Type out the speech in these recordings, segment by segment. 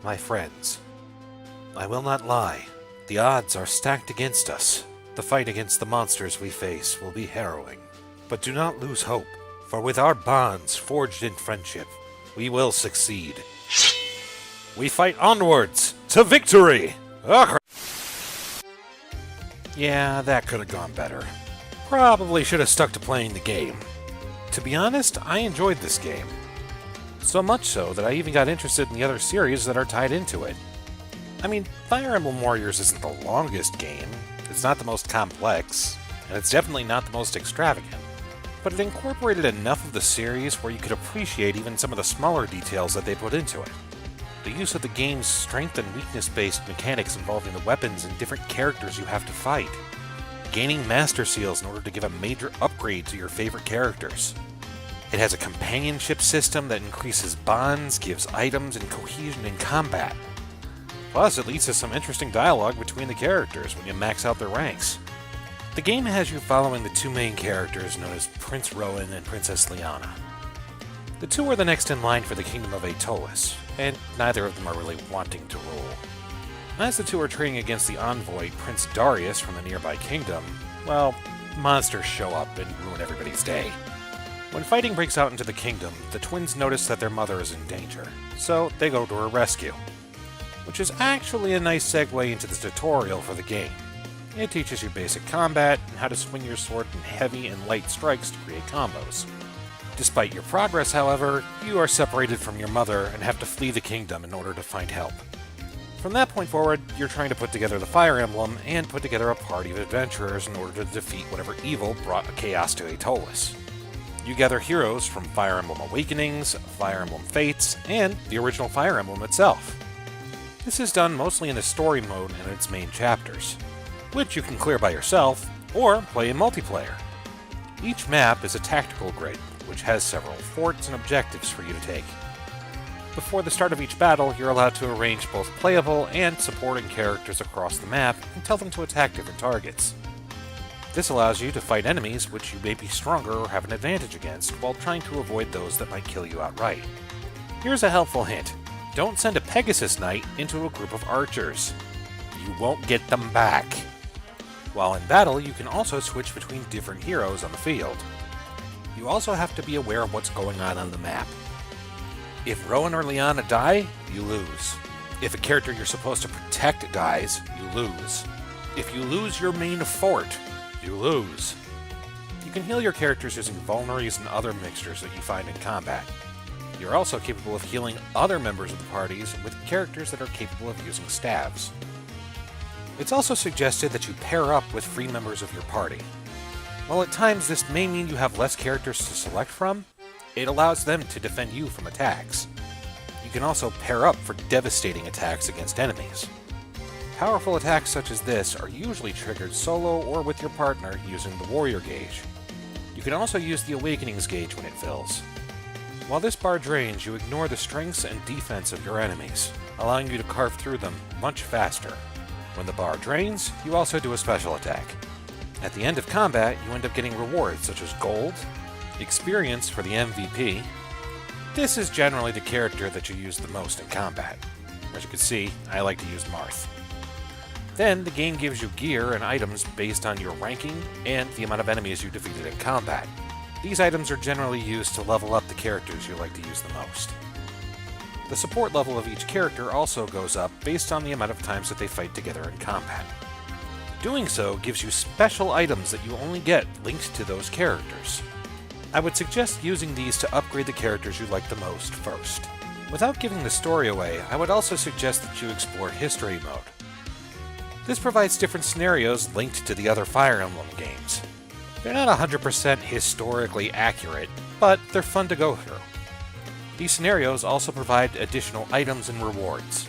My friends, I will not lie. The odds are stacked against us. The fight against the monsters we face will be harrowing. But do not lose hope, for with our bonds forged in friendship, we will succeed. We fight onwards to victory! Ugh. Yeah, that could have gone better. Probably should have stuck to playing the game. To be honest, I enjoyed this game. So much so that I even got interested in the other series that are tied into it. I mean, Fire Emblem Warriors isn't the longest game, it's not the most complex, and it's definitely not the most extravagant. But it incorporated enough of the series where you could appreciate even some of the smaller details that they put into it. The use of the game's strength and weakness-based mechanics involving the weapons and different characters you have to fight. Gaining Master Seals in order to give a major upgrade to your favorite characters. It has a companionship system that increases bonds, gives items, and cohesion in combat. Plus, it leads to some interesting dialogue between the characters when you max out their ranks. The game has you following the two main characters known as Prince Rowan and Princess Liana. The two are the next in line for the Kingdom of Aetolis, and neither of them are really wanting to rule. As the two are trading against the envoy, Prince Darius from the nearby kingdom, well, monsters show up and ruin everybody's day. When fighting breaks out into the kingdom, the twins notice that their mother is in danger, so they go to her rescue. Which is actually a nice segue into the tutorial for the game. It teaches you basic combat and how to swing your sword in heavy and light strikes to create combos. Despite your progress, however, you are separated from your mother and have to flee the kingdom in order to find help. From that point forward, you're trying to put together the Fire Emblem and put together a party of adventurers in order to defeat whatever evil brought chaos to Aetolis. You gather heroes from Fire Emblem Awakenings, Fire Emblem Fates, and the original Fire Emblem itself. This is done mostly in the story mode and its main chapters, which you can clear by yourself or play in multiplayer. Each map is a tactical grid, which has several forts and objectives for you to take. Before the start of each battle, you're allowed to arrange both playable and supporting characters across the map and tell them to attack different targets. This allows you to fight enemies which you may be stronger or have an advantage against, while trying to avoid those that might kill you outright. Here's a helpful hint. Don't send a Pegasus Knight into a group of archers. You won't get them back. While in battle, you can also switch between different heroes on the field. You also have to be aware of what's going on the map. If Rowan or Liana die, you lose. If a character you're supposed to protect dies, you lose. If you lose your main fort, you lose. You can heal your characters using vulneries and other mixtures that you find in combat. You're also capable of healing other members of the parties with characters that are capable of using staves. It's also suggested that you pair up with free members of your party. While at times this may mean you have less characters to select from, it allows them to defend you from attacks. You can also pair up for devastating attacks against enemies. Powerful attacks such as this are usually triggered solo or with your partner using the Warrior gauge. You can also use the Awakenings gauge when it fills. While this bar drains, you ignore the strengths and defense of your enemies, allowing you to carve through them much faster. When the bar drains, you also do a special attack. At the end of combat, you end up getting rewards such as gold, experience for the MVP. This is generally the character that you use the most in combat. As you can see, I like to use Marth. Then, the game gives you gear and items based on your ranking and the amount of enemies you defeated in combat. These items are generally used to level up the characters you like to use the most. The support level of each character also goes up based on the amount of times that they fight together in combat. Doing so gives you special items that you only get linked to those characters. I would suggest using these to upgrade the characters you like the most first. Without giving the story away, I would also suggest that you explore History Mode. This provides different scenarios linked to the other Fire Emblem games. They're not 100% historically accurate, but they're fun to go through. These scenarios also provide additional items and rewards.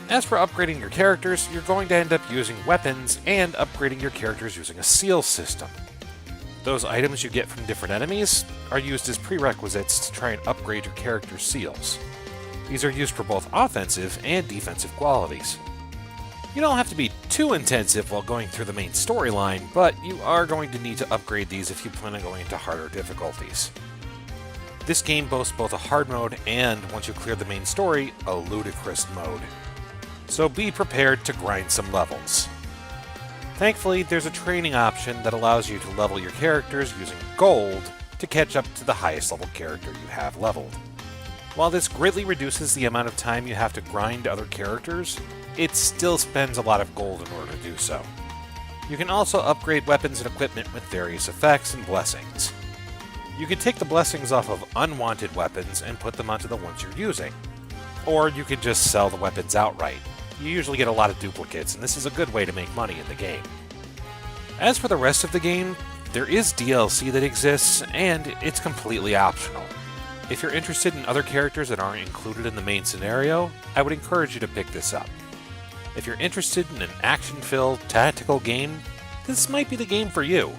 As for upgrading your characters, you're going to end up using weapons and upgrading your characters using a seal system. Those items you get from different enemies are used as prerequisites to try and upgrade your character's seals. These are used for both offensive and defensive qualities. You don't have to be too intensive while going through the main storyline, but you are going to need to upgrade these if you plan on going into harder difficulties. This game boasts both a hard mode and, once you clear the main story, a ludicrous mode. So be prepared to grind some levels. Thankfully, there's a training option that allows you to level your characters using gold to catch up to the highest level character you have leveled. While this greatly reduces the amount of time you have to grind other characters, it still spends a lot of gold in order to do so. You can also upgrade weapons and equipment with various effects and blessings. You can take the blessings off of unwanted weapons and put them onto the ones you're using. Or you can just sell the weapons outright. You usually get a lot of duplicates, and this is a good way to make money in the game. As for the rest of the game, there is DLC that exists, and it's completely optional. If you're interested in other characters that aren't included in the main scenario, I would encourage you to pick this up. If you're interested in an action-filled, tactical game, this might be the game for you.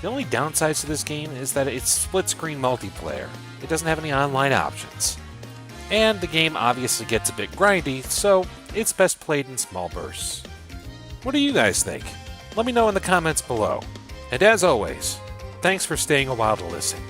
The only downsides to this game is that it's split-screen multiplayer. It doesn't have any online options. And the game obviously gets a bit grindy, so it's best played in small bursts. What do you guys think? Let me know in the comments below. And as always, thanks for staying a while to listen.